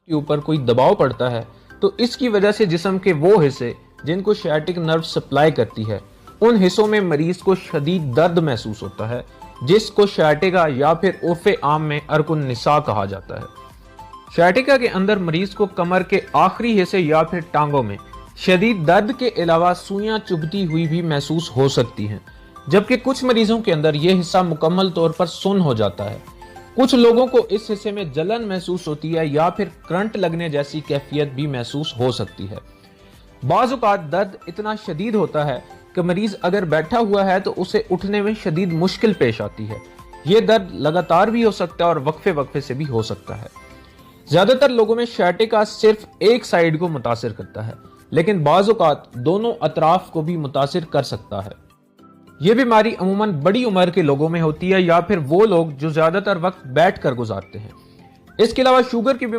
के ऊपर कोई दबाव पड़ता है तो इसकी वजह से जिस्म के वो हिस्से जिनको सियाटिक नर्व सप्लाई करती है उन हिस्सों में मरीज को शदीद दर्द महसूस होता है, जिसको सियाटिका या फिर उर्फे आम में अर्कुन निसा कहा जाता है। सियाटिका के अंदर मरीज को कमर के आखिरी हिस्से या फिर टांगों में शदीद दर्द के अलावा सुइयां चुभती हुई भी महसूस हो सकती हैं, जबकि कुछ मरीजों के अंदर यह हिस्सा मुकम्मल तौर पर सुन्न हो जाता है। कुछ लोगों को इस हिस्से में जलन महसूस होती है या फिर करंट लगने जैसी कैफियत भी महसूस हो सकती है। बाज़ औक़ात दर्द इतना शदीद होता है कि मरीज अगर बैठा हुआ है तो उसे उठने में शदीद मुश्किल पेश आती है। ये दर्द लगातार भी हो सकता है और वक्फे वक्फे से भी हो सकता है। ज्यादातर लोगों में सियाटिका सिर्फ एक साइड को मुतासिर करता है, लेकिन बाज़ औक़ात दोनों अतराफ को भी मुतासिर कर सकता है। यह बीमारी अमूमन बड़ी उम्र के लोगों में होती है या फिर वो लोग जो ज्यादातर वक्त बैठ कर गुजारते हैं। इसके अलावा शुगर की बीमारी